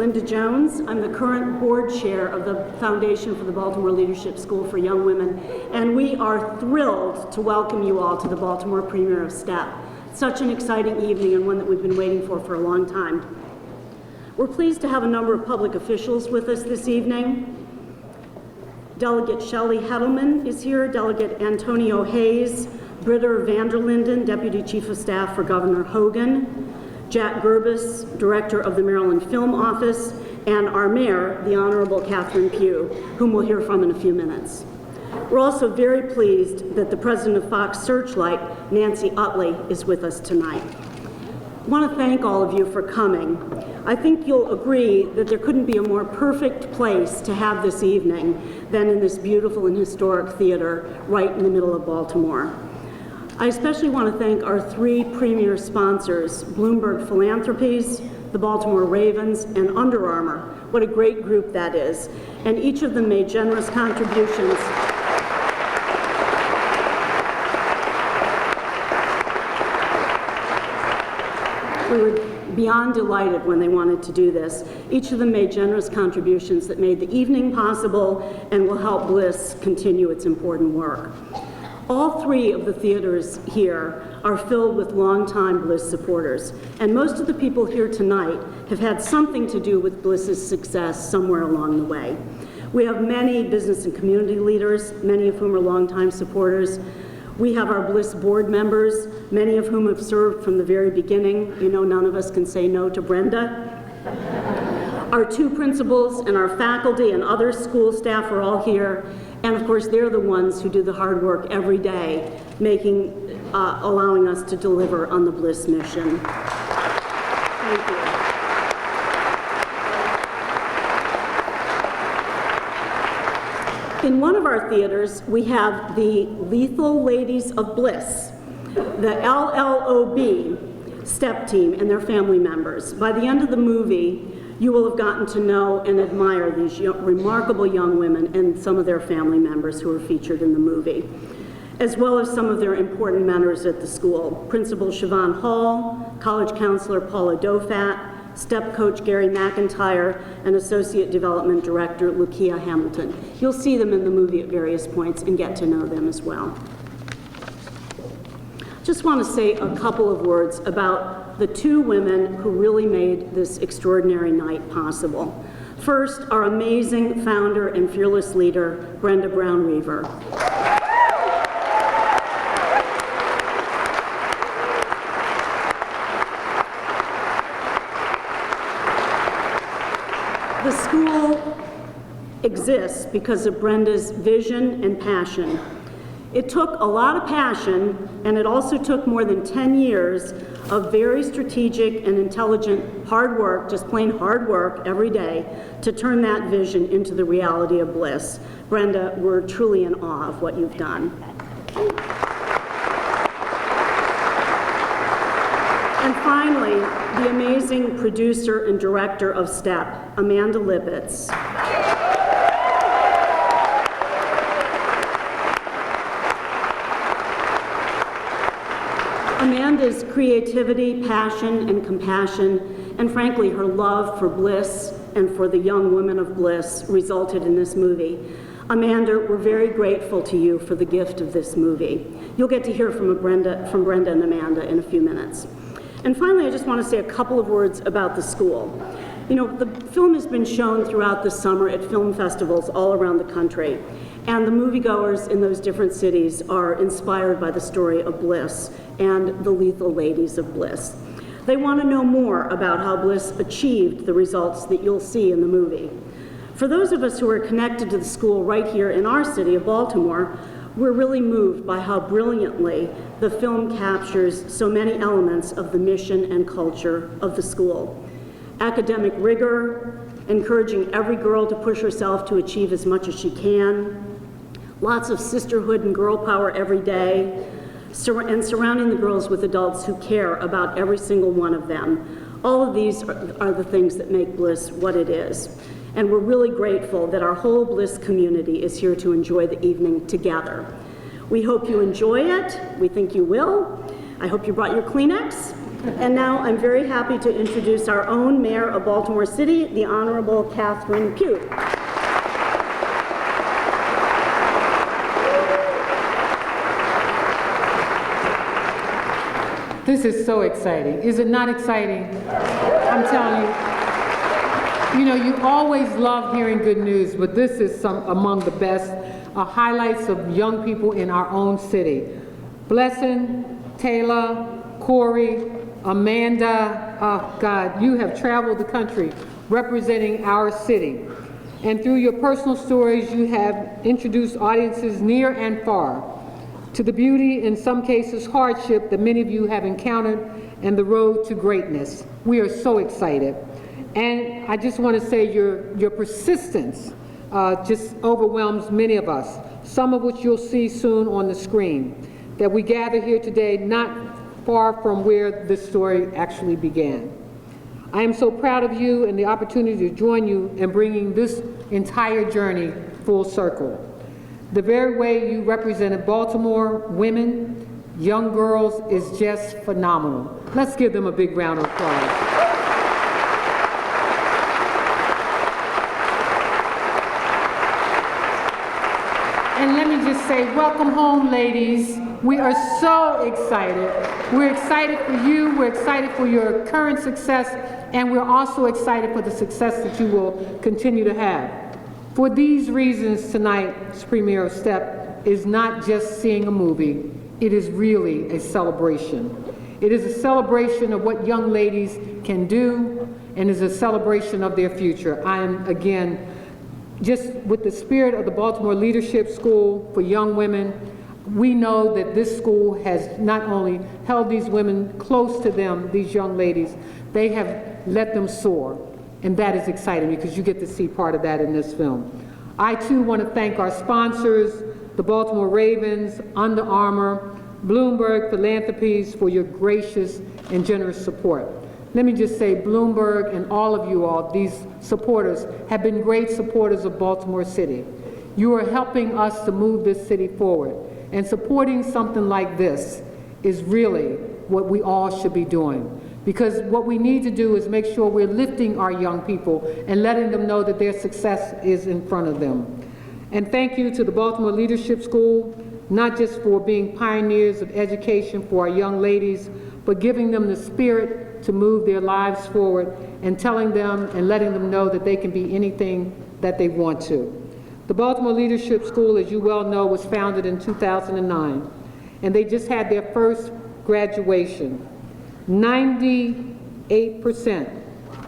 Linda Jones. I'm the current board chair of the Foundation for the Baltimore Leadership School for Young Women, and we are thrilled to welcome you all to the Baltimore premiere of STEP. Such an exciting evening and one that we've been waiting for a long time. We're pleased to have a number of public officials with us this evening. Delegate Shelley Heddleman is here, Delegate Antonio Hayes, Britta Vanderlinden, Deputy Chief of Staff for Governor Hogan, Jack Gerbis, Director of the Maryland Film Office, and our Mayor, the Honorable Catherine Pugh, whom we'll hear from in a few minutes. We're also very pleased that the President of Fox Searchlight, Nancy Utley, is with us tonight. I want to thank all of you for coming. I think you'll agree that there couldn't be a more perfect place to have this evening than in this beautiful and historic theater right in the middle of Baltimore. I especially want to thank our three premier sponsors, Bloomberg Philanthropies, the Baltimore Ravens, and Under Armour. What a great group that is. And each of them made generous contributions. We were beyond delighted when they wanted to do this. Each of them made generous contributions that made the evening possible and will help Bliss continue its important work. All three of the theaters here are filled with longtime Bliss supporters, and most of the people here tonight have had something to do with Bliss's success somewhere along the way. We have many business and community leaders, many of whom are longtime supporters. We have our Bliss board members, many of whom have served from the very beginning. You know, none of us can say no to Brenda. Our two principals and our faculty and other school staff are all here. And of course, they're the ones who do the hard work every day, allowing us to deliver on the Bliss mission. Thank you. In one of our theaters, we have the Lethal Ladies of Bliss, the LLOB STEP team and their family members. By the end of the movie, you will have gotten to know and admire these remarkable young women and some of their family members who are featured in the movie, as well as some of their important mentors at the school. Principal Siobhan Hall, College Counselor Paula Dofat, STEP Coach Gary McIntyre, and Associate Development Director Lukia Hamilton. You'll see them in the movie at various points and get to know them as well. Just want to say a couple of words about the two women who really made this extraordinary night possible. First, our amazing founder and fearless leader, Brenda Brown-Reaver. The school exists because of Brenda's vision and passion. It took a lot of passion, and it also took more than 10 years of very strategic and intelligent hard work, just plain hard work every day, to turn that vision into the reality of Bliss. Brenda, we're truly in awe of what you've done. And finally, the amazing producer and director of STEP, Amanda Lippitz. Amanda's creativity, passion, and compassion, and frankly, her love for Bliss and for the young women of Bliss resulted in this movie. Amanda, we're very grateful to you for the gift of this movie. You'll get to hear from Brenda and Amanda in a few minutes. And finally, I just want to say a couple of words about the school. You know, the film has been shown throughout the summer at film festivals all around the country. And the moviegoers in those different cities are inspired by the story of Bliss and the Lethal Ladies of Bliss. They want to know more about how Bliss achieved the results that you'll see in the movie. For those of us who are connected to the school right here in our city of Baltimore, we're really moved by how brilliantly the film captures so many elements of the mission and culture of the school. Academic rigor, encouraging every girl to push herself to achieve as much as she can, lots of sisterhood and girl power every day, and surrounding the girls with adults who care about every single one of them. All of these are the things that make Bliss what it is. And we're really grateful that our whole Bliss community is here to enjoy the evening together. We hope you enjoy it. We think you will. I hope you brought your Kleenex. And now I'm very happy to introduce our own Mayor of Baltimore City, the Honorable Catherine Pugh. This is so exciting. Is it not exciting? I'm telling you, you always love hearing good news, but this is among the best highlights of young people in our own city. Blessing, Taylor, Corey, Amanda, oh God, you have traveled the country representing our city. And through your personal stories, you have introduced audiences near and far to the beauty, in some cases hardship, that many of you have encountered and the road to greatness. We are so excited. And I just want to say your persistence just overwhelms many of us, some of which you'll see soon on the screen, that we gather here today not far from where this story actually began. I am so proud of you and the opportunity to join you in bringing this entire journey full circle. The very way you represented Baltimore women, young girls, is just phenomenal. Let's give them a big round of applause. And let me just say, welcome home, ladies. We are so excited. We're excited for you, we're excited for your current success, and we're also excited for the success that you will continue to have. For these reasons, tonight's premiere of STEP is not just seeing a movie, it is really a celebration. It is a celebration of what young ladies can do, and is a celebration of their future. I am, again, just with the spirit of the Baltimore Leadership School for Young Women, we know that this school has not only held these women close to them, these young ladies, they have let them soar. And that is exciting because you get to see part of that in this film. I too want to thank our sponsors, the Baltimore Ravens, Under Armour, Bloomberg Philanthropies, for your gracious and generous support. Let me just say, Bloomberg and all of you all, these supporters, have been great supporters of Baltimore City. You are helping us to move this city forward. And supporting something like this is really what we all should be doing. Because what we need to do is make sure we're lifting our young people and letting them know that their success is in front of them. And thank you to the Baltimore Leadership School, not just for being pioneers of education for our young ladies, but giving them the spirit to move their lives forward and telling them and letting them know that they can be anything that they want to. The Baltimore Leadership School, as you well know, was founded in 2009, and they just had their first graduation. 98%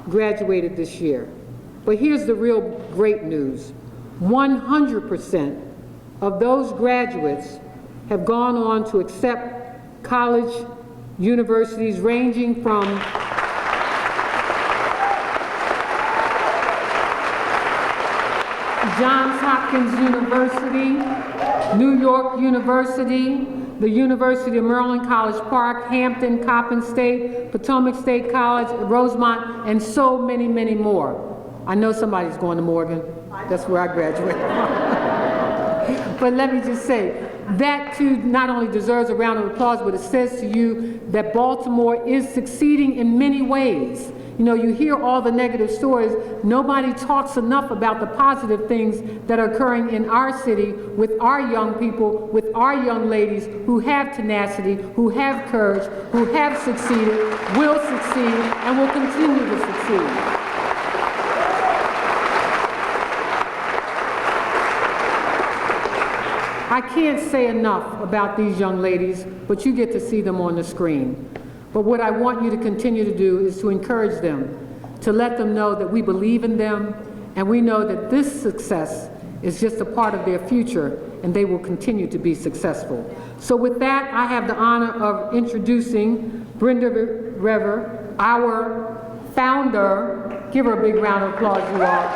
graduated this year. But here's the real great news. 100% of those graduates have gone on to accept college universities ranging from Johns Hopkins University, New York University, the University of Maryland, College Park, Hampton, Coppin State, Potomac State College, Rosemont, and so many, many more. I know somebody's going to Morgan. That's where I graduated. But let me just say, that too not only deserves a round of applause, but it says to you that Baltimore is succeeding in many ways. You know, you hear all the negative stories. Nobody talks enough about the positive things that are occurring in our city with our young people, with our young ladies who have tenacity, who have courage, who have succeeded, will succeed, and will continue to succeed. I can't say enough about these young ladies, but you get to see them on the screen. But what I want you to continue to do is to encourage them, to let them know that we believe in them, and we know that this success is just a part of their future, and they will continue to be successful. So with that, I have the honor of introducing Brenda Rever, our founder. Give her a big round of applause, you all.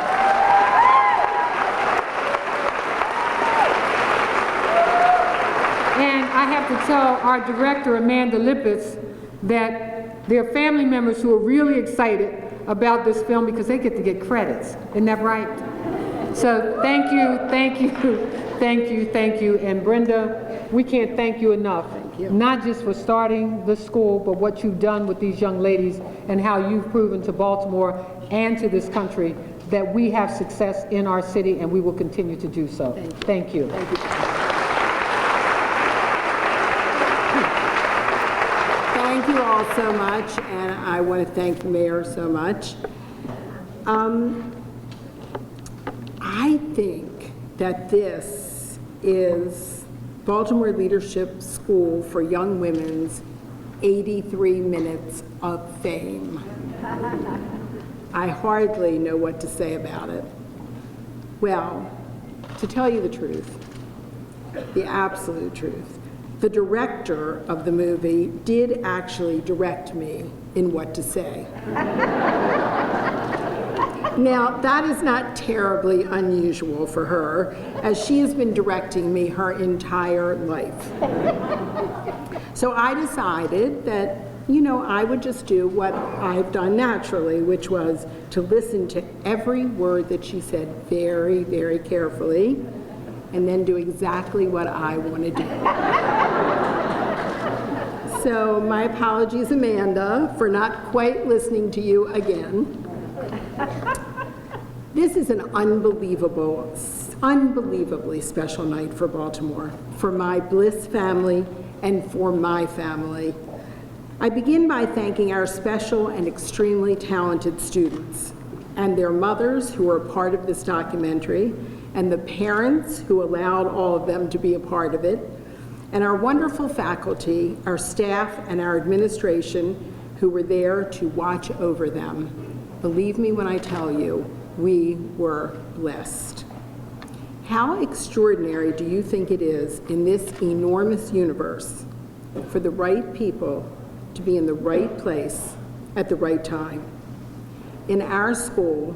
And I have to tell our director, Amanda Lippitz, that there are family members who are really excited about this film because they get to get credits. Isn't that right? So thank you, thank you, thank you, thank you. And Brenda, we can't thank you enough not just for starting the school, but what you've done with these young ladies and how you've proven to Baltimore and to this country that we have success in our city, and we will continue to do so. Thank you. Thank you. Thank you all so much, and I want to thank the mayor so much. I think that this is Baltimore Leadership School for Young Women's 83 minutes of fame. I hardly know what to say about it. Well, to tell you the truth, the absolute truth, the director of the movie did actually direct me in what to say. Now, that is not terribly unusual for her, as she has been directing me her entire life. So I decided that, you know, I would just do what I've done naturally, which was to listen to every word that she said very, very carefully, and then do exactly what I want to do. So my apologies, Amanda, for not quite listening to you again. This is an unbelievably special night for Baltimore, for my Bliss family and for my family. I begin by thanking our special and extremely talented students and their mothers who are part of this documentary, and the parents who allowed all of them to be a part of it, and our wonderful faculty, our staff, and our administration who were there to watch over them. Believe me when I tell you, we were blessed. How extraordinary do you think it is in this enormous universe for the right people to be in the right place at the right time? In our school,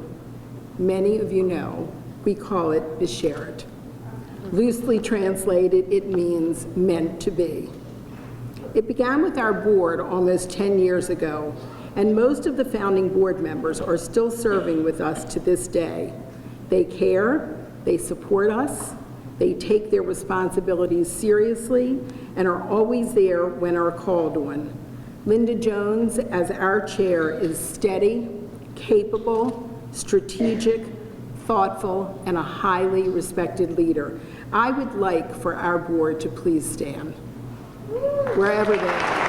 many of you know, we call it the Sheret. Loosely translated, it means meant to be. It began with our board almost 10 years ago, and most of the founding board members are still serving with us to this day. They care, they support us, they take their responsibilities seriously, and are always there when are called on. Linda Jones, as our chair, is steady, capable, strategic, thoughtful, and a highly respected leader. I would like for our board to please stand, wherever they are.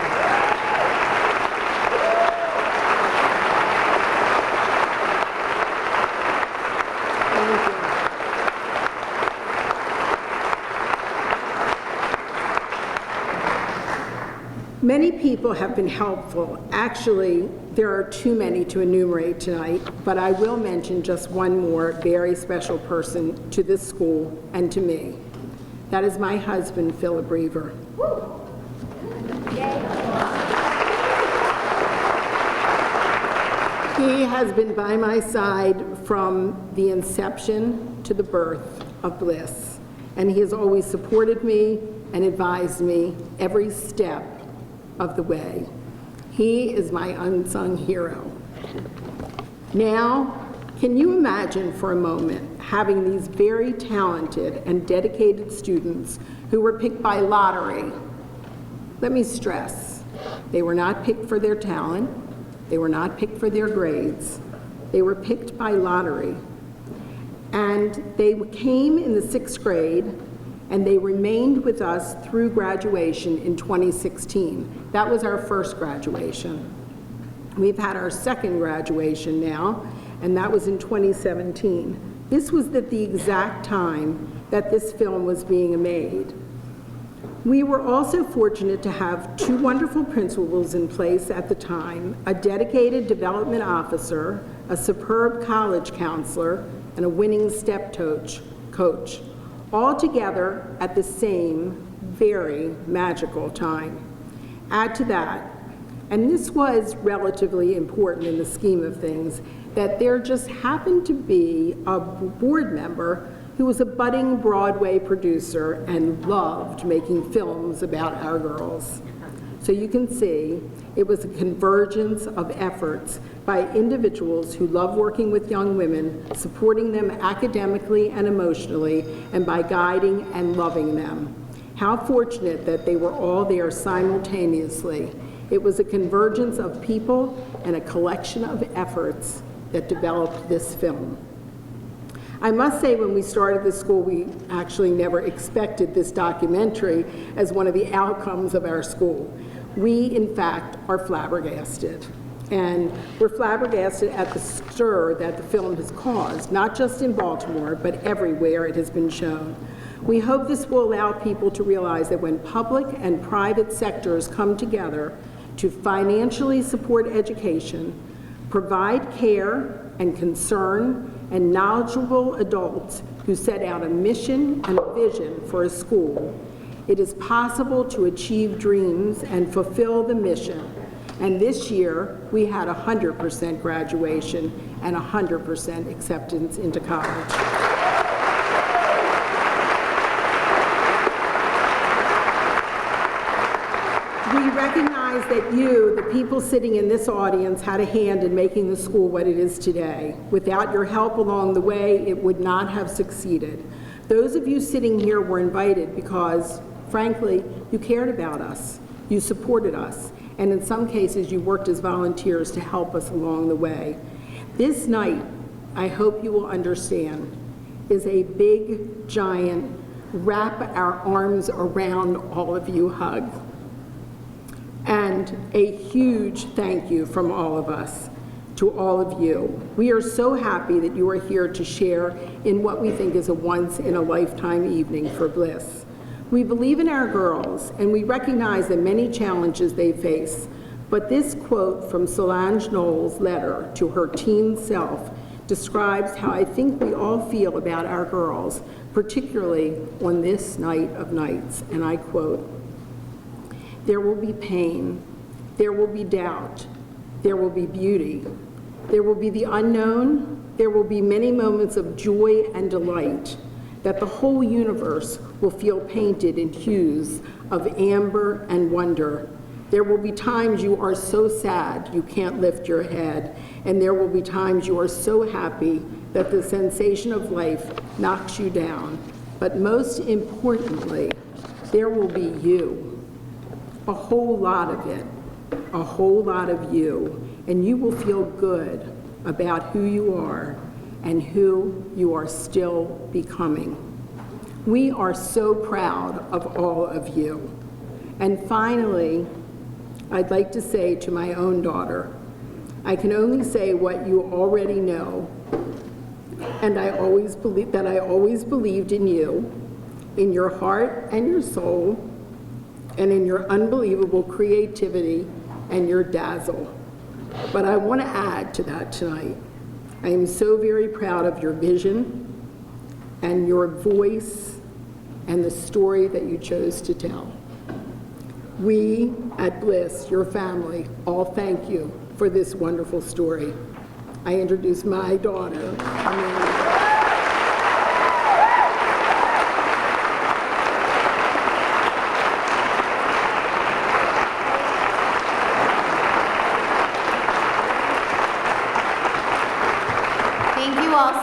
Many people have been helpful. Actually, there are too many to enumerate tonight, but I will mention just one more very special person to this school and to me. That is my husband, Philip Reaver. He has been by my side from the inception to the birth of Bliss, and he has always supported me and advised me every step of the way. He is my unsung hero. Now, can you imagine for a moment having these very talented and dedicated students who were picked by lottery? Let me stress, they were not picked for their talent, they were not picked for their grades, they were picked by lottery. And they came in the 6th grade, and they remained with us through graduation in 2016. That was our first graduation. We've had our second graduation now, and that was in 2017. This was at the exact time that this film was being made. We were also fortunate to have 2 wonderful principals in place at the time, a dedicated development officer, a superb college counselor, and a winning step coach, all together at the same very magical time. Add to that, and this was relatively important in the scheme of things, that there just happened to be a board member who was a budding Broadway producer and loved making films about our girls. So you can see it was a convergence of efforts by individuals who love working with young women, supporting them academically and emotionally, and by guiding and loving them. How fortunate that they were all there simultaneously. It was a convergence of people and a collection of efforts that developed this film. I must say, when we started the school, we actually never expected this documentary as one of the outcomes of our school. We, in fact, are flabbergasted. And we're flabbergasted at the stir that the film has caused, not just in Baltimore, but everywhere it has been shown. We hope this will allow people to realize that when public and private sectors come together to financially support education, provide care and concern, and knowledgeable adults who set out a mission and a vision for a school, it is possible to achieve dreams and fulfill the mission. And this year, we had 100% graduation and 100% acceptance into college. We recognize that you, the people sitting in this audience, had a hand in making the school what it is today. Without your help along the way, it would not have succeeded. Those of you sitting here were invited because, frankly, you cared about us, you supported us, and in some cases you worked as volunteers to help us along the way. This night, I hope you will understand, is a big, giant, wrap our arms around all of you hug. And a huge thank you from all of us to all of you. We are so happy that you are here to share in what we think is a once-in-a-lifetime evening for Bliss. We believe in our girls, and we recognize the many challenges they face, but this quote from Solange Knowles' letter to her teen self describes how I think we all feel about our girls, particularly on this night of nights, and I quote, "There will be pain, there will be doubt, there will be beauty, there will be the unknown, there will be many moments of joy and delight, that the whole universe will feel painted in hues of amber and wonder. There will be times you are so sad you can't lift your head, and there will be times you are so happy that the sensation of life knocks you down. But most importantly, there will be you, a whole lot of it, a whole lot of you, and you will feel good about who you are and who you are still becoming. We are so proud of all of you. And finally, I'd like to say to my own daughter, I can only say what you already know, and I always believed in you, in your heart and your soul, and in your unbelievable creativity and your dazzle. But I want to add to that tonight. I am so very proud of your vision and your voice and the story that you chose to tell. We at Bliss, your family, all thank you for this wonderful story. I introduce my daughter, Amanda.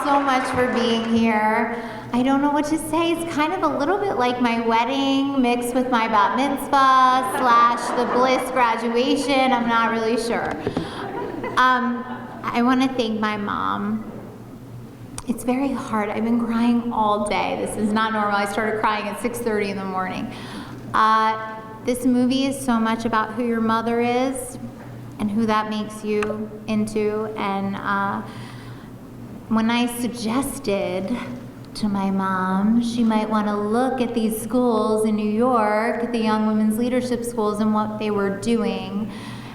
So much for being here. I don't know what to say. It's kind of a little bit like my wedding mixed with my bat mitzvah / the Bliss graduation. I'm not really sure. I want to thank my mom. It's very hard. I've been crying all day. This is not normal. I started crying at 6:30 in the morning. This movie is so much about who your mother is and who that makes you into. And when I suggested to my mom she might want to look at these schools in New York, the Young Women's Leadership Schools, and what they were doing,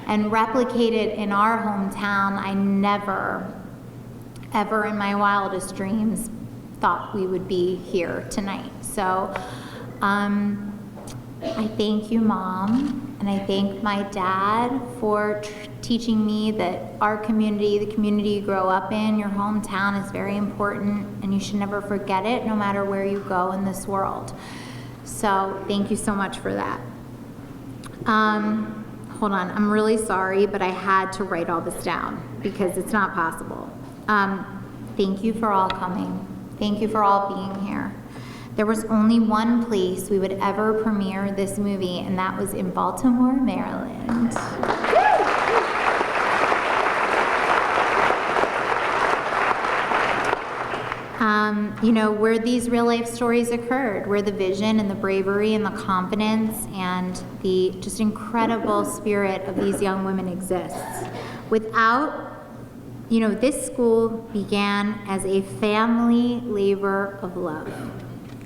and replicate it in our hometown, I never, ever in my wildest dreams thought we would be here tonight. So I thank you, Mom, and I thank my dad for teaching me that our community, the community you grow up in, your hometown, is very important, and you should never forget it no matter where you go in this world. So thank you so much for that. Hold on, I'm really sorry, but I had to write all this down because it's not possible. Thank you for all coming. Thank you for all being here. There was only one place we would ever premiere this movie, and that was in Baltimore, Maryland. You know, where these real life stories occurred, where the vision and the bravery and the confidence and the just incredible spirit of these young women exists. You know, this school began as a family labor of love.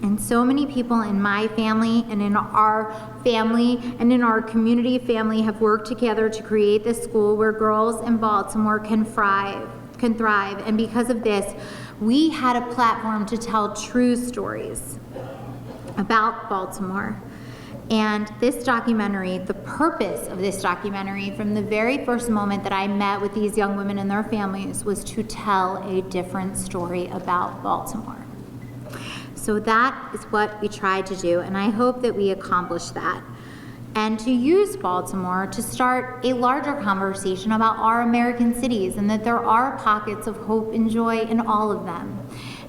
And so many people in my family and in our family and in our community family have worked together to create this school where girls in Baltimore can thrive. And because of this, we had a platform to tell true stories about Baltimore. And this documentary, the purpose of this documentary from the very first moment that I met with these young women and their families was to tell a different story about Baltimore. So that is what we tried to do, and I hope that we accomplished that. And to use Baltimore to start a larger conversation about our American cities, and that there are pockets of hope and joy in all of them.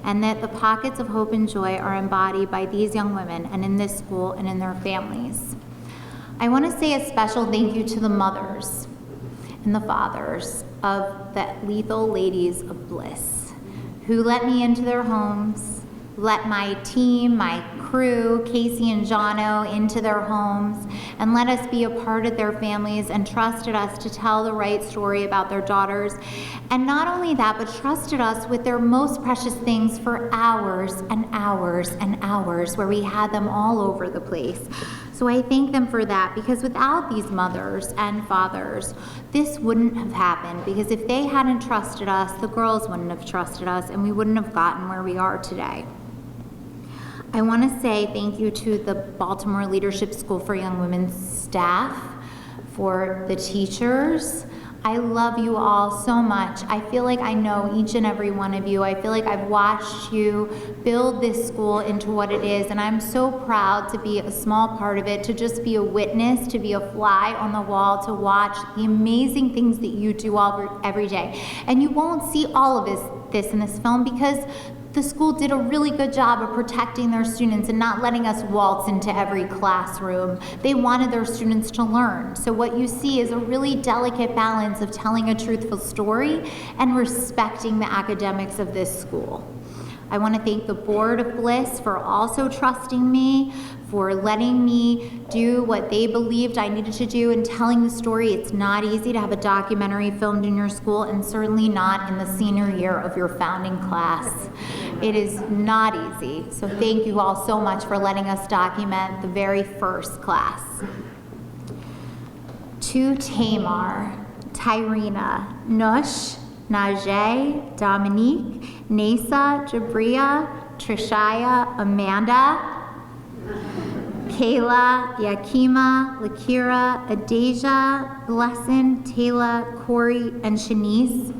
And that the pockets of hope and joy are embodied by these young women and in this school and in their families. I want to say a special thank you to the mothers and the fathers of the Lethal Ladies of Bliss, who let me into their homes, let my team, my crew, Casey and Jono, into their homes, and let us be a part of their families and trusted us to tell the right story about their daughters. And not only that, but trusted us with their most precious things for hours and hours and hours, where we had them all over the place. So I thank them for that, because without these mothers and fathers, this wouldn't have happened, because if they hadn't trusted us, the girls wouldn't have trusted us, and we wouldn't have gotten where we are today. I want to say thank you to the Baltimore Leadership School for Young Women staff, for the teachers. I love you all so much. I feel like I know each and every one of you. I feel like I've watched you build this school into what it is, and I'm so proud to be a small part of it, to just be a witness, to be a fly on the wall, to watch the amazing things that you do every day. And you won't see all of this in this film, because the school did a really good job of protecting their students and not letting us waltz into every classroom. They wanted their students to learn. So what you see is a really delicate balance of telling a truthful story and respecting the academics of this school. I want to thank the Board of Bliss for also trusting me, for letting me do what they believed I needed to do and telling the story. It's not easy to have a documentary filmed in your school, and certainly not in the senior year of your founding class. It is not easy. So thank you all so much for letting us document the very first class. To Tamar, Tyrena, Nush, Najee, Dominique, Nasa, Jabria, Trishaya, Amanda, Kayla, Yakima, Lakira, Adasia, Blessin, Taylor, Corey, and Shanice.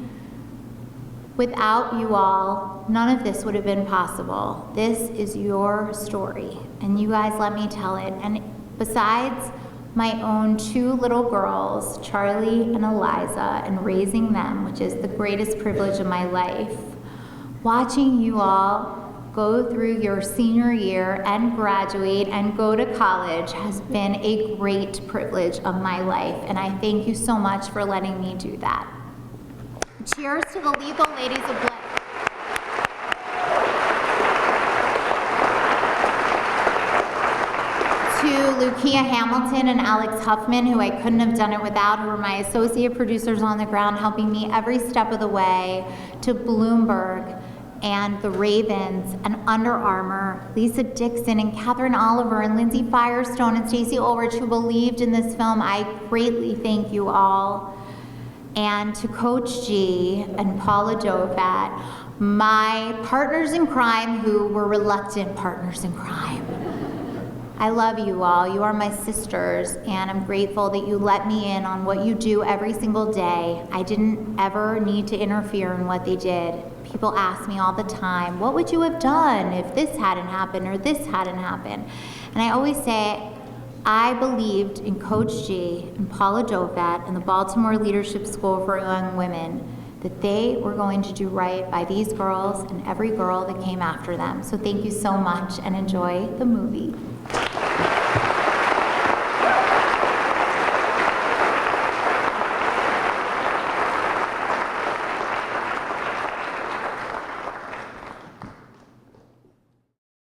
Without you all, none of this would have been possible. This is your story, and you guys let me tell it. And besides my own two little girls, Charlie and Eliza, and raising them, which is the greatest privilege of my life, watching you all go through your senior year and graduate and go to college has been a great privilege of my life, and I thank you so much for letting me do that. Cheers to the Lethal Ladies of Bliss. To Lukia Hamilton and Alex Huffman, who I couldn't have done it without, who were my associate producers on the ground helping me every step of the way. To Bloomberg and the Ravens and Under Armour, Lisa Dixon and Catherine Oliver and Lindsay Firestone and Stacey Ulrich, who believed in this film. I greatly thank you all. And to Coach G and Paula Dovat, my partners in crime who were reluctant partners in crime. I love you all. You are my sisters, and I'm grateful that you let me in on what you do every single day. I didn't ever need to interfere in what they did. People ask me all the time, what would you have done if this hadn't happened or this hadn't happened? And I always say, I believed in Coach G and Paula Dovat and the Baltimore Leadership School for Young Women that they were going to do right by these girls and every girl that came after them. So thank you so much and enjoy the movie.